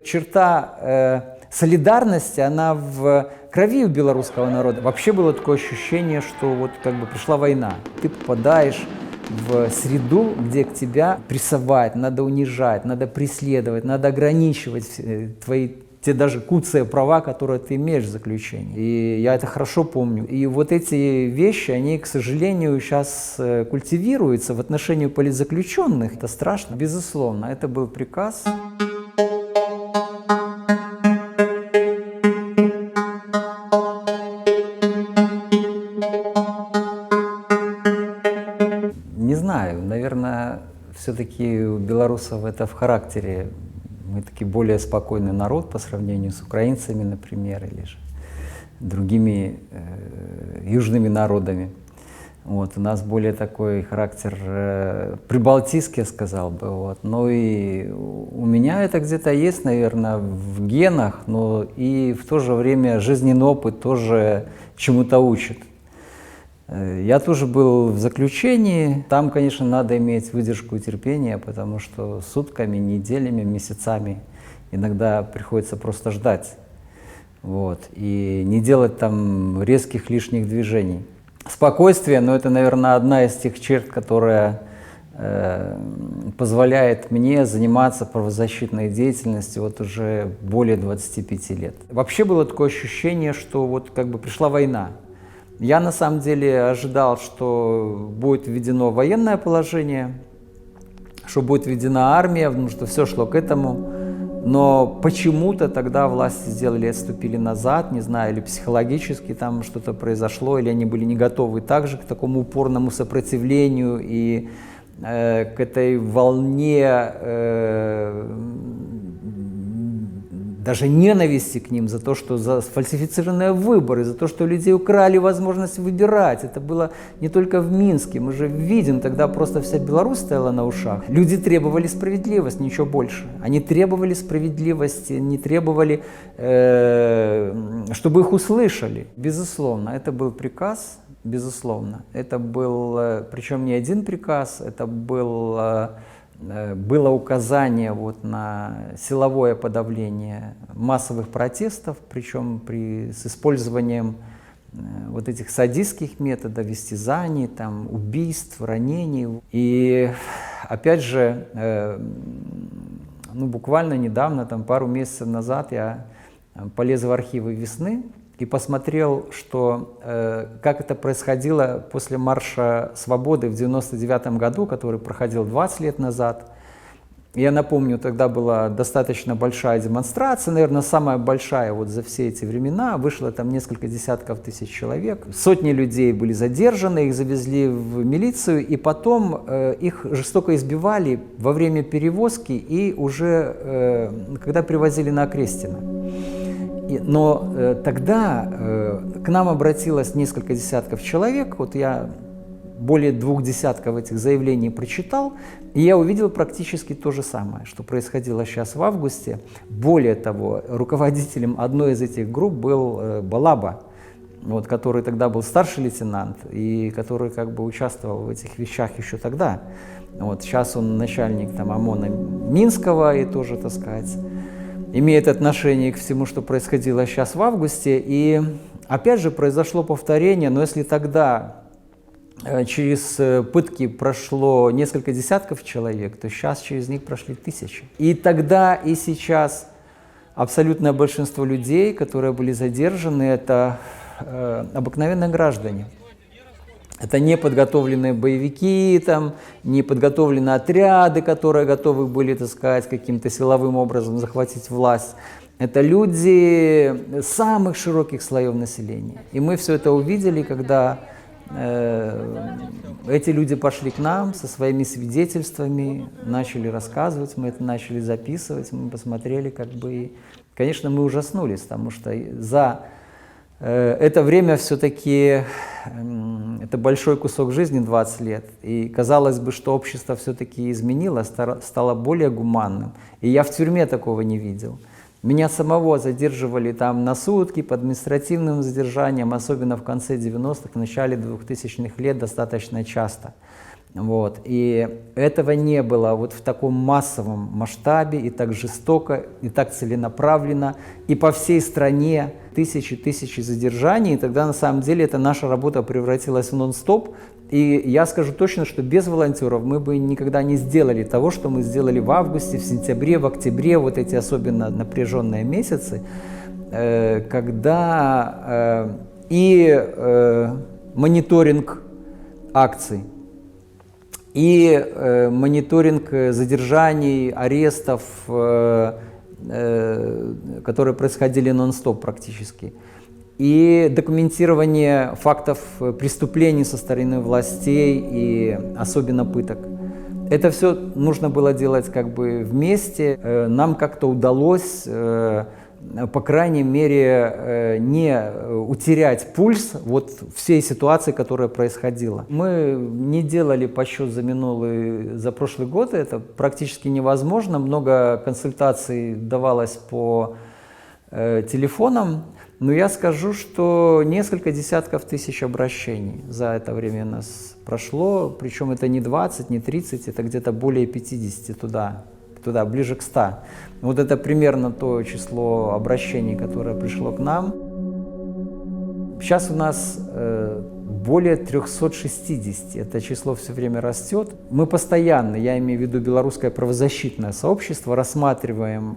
Черта солидарности, она в крови у белорусского народа. Вообще было такое ощущение, что вот как бы пришла война. Ты попадаешь в среду, где к тебя прессовать, надо унижать, надо преследовать, надо ограничивать те даже куцые права, которые ты имеешь в заключении. И я это хорошо помню. И вот эти вещи, они, к сожалению, сейчас культивируются в отношении политзаключенных. Это страшно. Безусловно, это был приказ. Не знаю, наверное, все-таки у белорусов это в характере. Мы таки более спокойный народ по сравнению с украинцами, например, или же другими южными народами. Вот, у нас более такой характер прибалтийский, я сказал бы. Вот. Но и у меня это где-то есть, наверное, в генах, но и в то же время жизненный опыт тоже чему-то учит. Я тоже был в заключении. Там, конечно, надо иметь выдержку и терпение, потому что сутками, неделями, месяцами иногда приходится просто ждать. Вот. И не делать там резких лишних движений. Спокойствие, но это, наверное, одна из тех черт, которая позволяет мне заниматься правозащитной деятельностью вот уже более 25 лет. Вообще было такое ощущение, что вот как бы пришла война. Я на самом деле ожидал, что будет введено военное положение, что будет введена армия, потому что все шло к этому. Но почему-то тогда власти отступили назад, не знаю, или психологически там что-то произошло, или они были не готовы также к такому упорному сопротивлению и к этой волне даже ненависти к ним за то, что за сфальсифицированные выборы, за то, что людей украли возможность выбирать. Это было не только в Минске, мы же видим, тогда просто вся Беларусь стояла на ушах. Люди требовали справедливости, ничего больше. Они требовали справедливости, не требовали, чтобы их услышали. Безусловно, это был приказ, безусловно. Это был, причем не один приказ, это было указание вот на силовое подавление массовых протестов, причем с использованием вот этих садистских методов, истязаний, там, убийств, ранений. И опять же, буквально недавно, там, пару месяцев назад я полез в архивы «Весны» и посмотрел, что, как это происходило после Марша Свободы в 1999 году, который проходил 20 лет назад. Я напомню, тогда была достаточно большая демонстрация, наверное, самая большая вот за все эти времена. Вышло там несколько десятков тысяч человек. Сотни людей были задержаны, их завезли в милицию, и потом их жестоко избивали во время перевозки и уже когда привозили на Окрестино. Но тогда к нам обратилось несколько десятков человек, вот я более 2 десятков этих заявлений прочитал, и я увидел практически то же самое, что происходило сейчас в августе. Более того, руководителем одной из этих групп был Балаба, вот, который тогда был старший лейтенант и который как бы участвовал в этих вещах еще тогда. Вот, сейчас он начальник там ОМОНа Минского и тоже, так сказать, имеет отношение к всему, что происходило сейчас в августе. И опять же произошло повторение, но если тогда через пытки прошло несколько десятков человек, то сейчас через них прошли тысячи. И тогда, и сейчас абсолютное большинство людей, которые были задержаны, это обыкновенные граждане. Это не подготовленные боевики, там, не подготовленные отряды, которые готовы были, так сказать, каким-то силовым образом захватить власть. Это люди самых широких слоев населения. И мы все это увидели, когда эти люди пошли к нам со своими свидетельствами, начали рассказывать, мы это начали записывать, мы посмотрели, как бы, и, конечно, мы ужаснулись, потому что за это время все-таки это большой кусок жизни, 20 лет, и казалось бы, что общество все-таки изменилось, стало более гуманным, и я в тюрьме такого не видел. Меня самого задерживали там на сутки под административным задержанием, особенно в конце 90-х, в начале 2000-х лет достаточно часто. Вот. И этого не было вот в таком массовом масштабе, и так жестоко, и так целенаправленно, и по всей стране тысячи задержаний. И тогда на самом деле эта наша работа превратилась в нон-стоп. И я скажу точно, что без волонтеров мы бы никогда не сделали того, что мы сделали в августе, в сентябре, в октябре, вот эти особенно напряженные месяцы, когда мониторинг акций, и мониторинг задержаний, арестов, которые происходили нон-стоп практически, и документирование фактов преступлений со стороны властей и особенно пыток. Это все нужно было делать как бы вместе. Нам как-то удалось, по крайней мере, не утерять пульс вот всей ситуации, которая происходила. Мы не делали подсчет за прошлый год, это практически невозможно. Много консультаций давалось по телефонам. Но я скажу, что несколько десятков тысяч обращений за это время у нас прошло, причем это не 20, не 30, это где-то более 50 туда, ближе к 100. Вот это примерно то число обращений, которое пришло к нам. Сейчас у нас более 360, это число все время растет. Мы постоянно, я имею в виду белорусское правозащитное сообщество, рассматриваем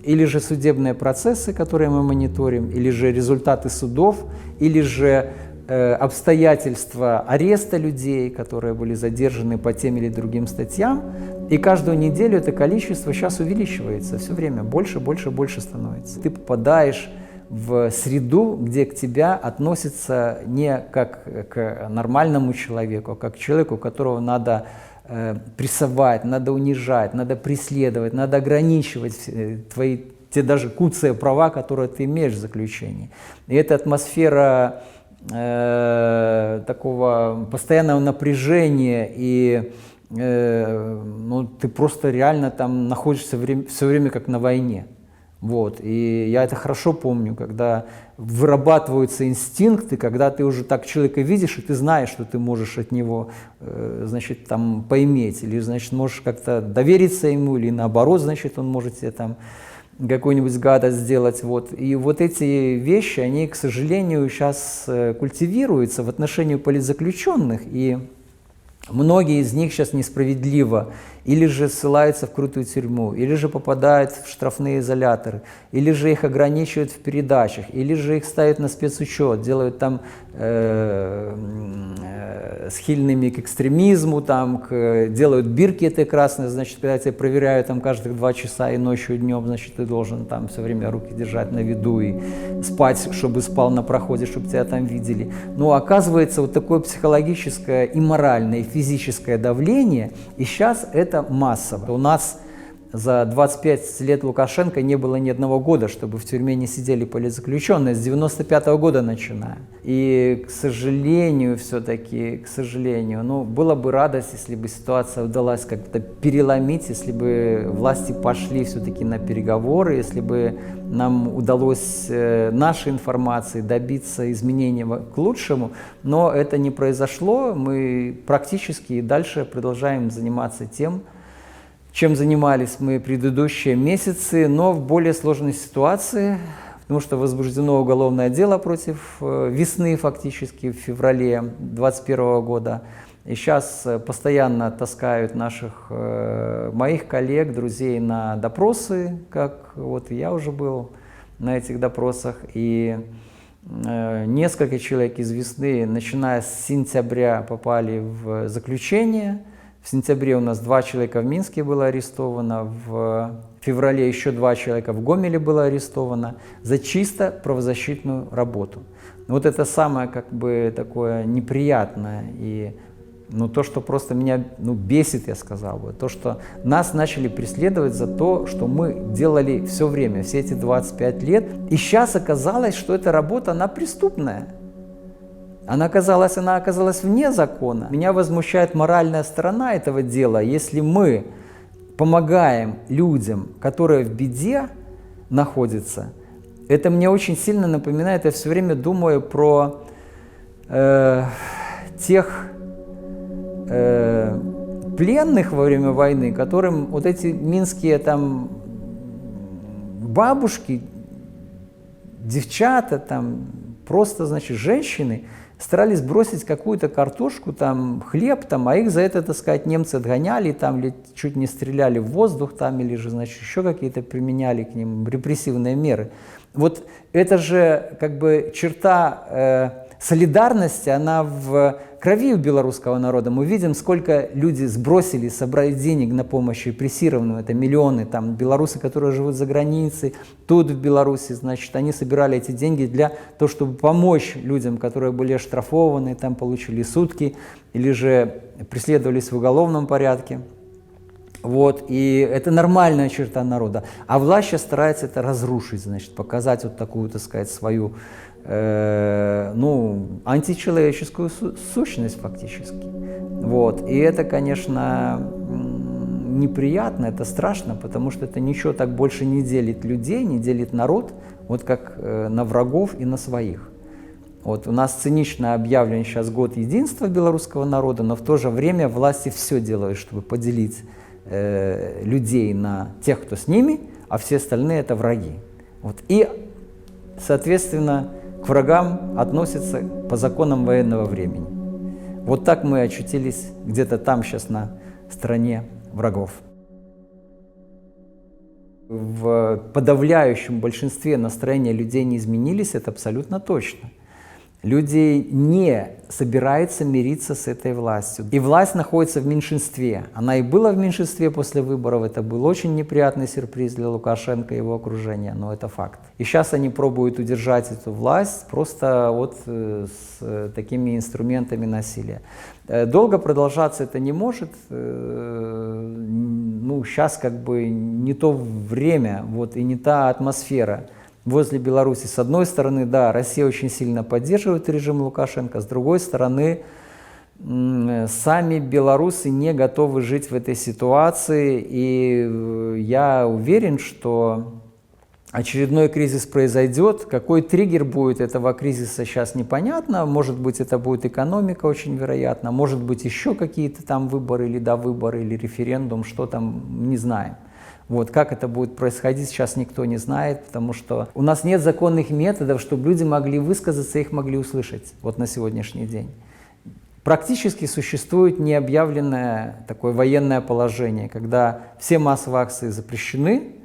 или же судебные процессы, которые мы мониторим, или же результаты судов, или же обстоятельства ареста людей, которые были задержаны по тем или другим статьям. И каждую неделю это количество сейчас увеличивается, все время больше становится. Ты попадаешь в среду, где к тебе относятся не как к нормальному человеку, а как к человеку, которого надо прессовать, надо унижать, надо преследовать, надо ограничивать те даже куцые права, которые ты имеешь в заключении. И эта атмосфера такого постоянного напряжения, и ты просто реально там находишься все время как на войне. Вот. И я это хорошо помню, когда вырабатываются инстинкты, когда ты уже так человека видишь, и ты знаешь, что ты можешь от него, значит, там, поиметь, или, значит, можешь как-то довериться ему, или наоборот, значит, он может тебе там какую-нибудь гадость сделать. Вот. И вот эти вещи, они, к сожалению, сейчас культивируются в отношении политзаключенных, и многие из них сейчас несправедливо или же ссылаются в крутую тюрьму, или же попадают в штрафные изоляторы, или же их ограничивают в передачах, или же их ставят на спецучет, делают там схильными к экстремизму, там, делают бирки этой красной, значит, когда тебя проверяют там каждых 2 часа и ночью, и днем, значит, ты должен там все время руки держать на виду и спать, чтобы спал на проходе, чтобы тебя там видели. Но оказывается, вот такое психологическое и моральное, и физическое давление, и сейчас это массово. У нас за 25 лет Лукашенко не было ни одного года, чтобы в тюрьме не сидели политзаключенные, с 95-го года начиная. И, к сожалению, все-таки, была бы радость, если бы ситуация удалась как-то переломить, если бы власти пошли все-таки на переговоры, если бы нам удалось нашей информации добиться изменения к лучшему, но это не произошло, мы практически и дальше продолжаем заниматься тем, чем занимались мы предыдущие месяцы, но в более сложной ситуации, потому что возбуждено уголовное дело против Весны фактически в феврале 2021 года. И сейчас постоянно таскают моих коллег, друзей на допросы, как вот я уже был на этих допросах. И несколько человек из Весны, начиная с сентября, попали в заключение. В сентябре у нас 2 человека в Минске было арестовано, в феврале еще 2 человека в Гомеле было арестовано за чисто правозащитную работу. Вот это самое как бы такое неприятное и то, что просто меня бесит, я сказал бы, то, что нас начали преследовать за то, что мы делали все время, все эти 25 лет, и сейчас оказалось, что эта работа, она преступная. Она оказалась вне закона. Меня возмущает моральная сторона этого дела. Если мы помогаем людям, которые в беде находятся, это мне очень сильно напоминает, я все время думаю про тех пленных во время войны, которым вот эти минские там бабушки, девчата, там, просто, значит, женщины старались бросить какую-то картошку, там, хлеб, там, а их за это, так сказать, немцы отгоняли, там, или чуть не стреляли в воздух, там, или же, значит, еще какие-то применяли к ним репрессивные меры. Вот это же, как бы, черта солидарности, она в крови у белорусского народа. Мы видим, сколько люди сбросили, собрали денег на помощь репрессированным, это миллионы, там, белорусы, которые живут за границей, тут в Беларуси, значит, они собирали эти деньги для того, чтобы помочь людям, которые были оштрафованы, там, получили сутки, или же преследовались в уголовном порядке. Вот, и это нормальная черта народа. А власть сейчас старается это разрушить, значит, показать вот такую, так сказать, свою ну, античеловеческую сущность фактически. Вот. И это, конечно, неприятно, это страшно, потому что это ничего так больше не делит людей, не делит народ, вот как на врагов и на своих. Вот у нас цинично объявлен сейчас год единства белорусского народа, но в то же время власти все делают, чтобы поделить людей на тех, кто с ними, а все остальные это враги. Вот. И, соответственно, к врагам относятся по законам военного времени. Вот так мы очутились где-то там сейчас на стороне врагов. В подавляющем большинстве настроения людей не изменились, это абсолютно точно. Люди не собираются мириться с этой властью. И власть находится в меньшинстве. Она и была в меньшинстве после выборов. Это был очень неприятный сюрприз для Лукашенко и его окружения, но это факт. И сейчас они пробуют удержать эту власть просто вот с такими инструментами насилия. Долго продолжаться это не может. Ну, сейчас как бы не то время, вот, и не та атмосфера возле Беларуси. С одной стороны, да, Россия очень сильно поддерживает режим Лукашенко, с другой стороны, сами белорусы не готовы жить в этой ситуации, и я уверен, что очередной кризис произойдет. Какой триггер будет этого кризиса, сейчас непонятно. Может быть, это будет экономика, очень вероятно. Может быть, еще какие-то там выборы, или довыборы, или референдум, что там, не знаем. Вот, как это будет происходить, сейчас никто не знает, потому что у нас нет законных методов, чтобы люди могли высказаться, их могли услышать вот на сегодняшний день. Практически существует необъявленное такое военное положение, когда все массовые акции запрещены,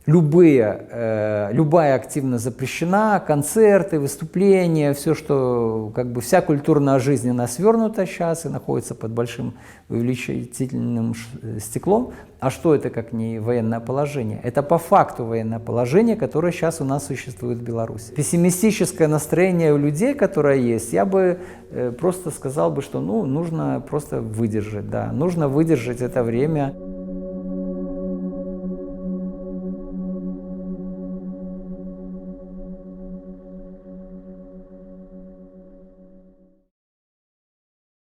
любая активность запрещена, концерты, выступления, все, что, как бы, вся культурная жизнь, она свернута сейчас и находится под большим увеличительным стеклом. А что это, как не военное положение? Это по факту военное положение, которое сейчас у нас существует в Беларуси. Пессимистическое настроение у людей, которое есть, я бы просто сказал бы, что, ну, нужно просто выдержать, да, нужно выдержать это время.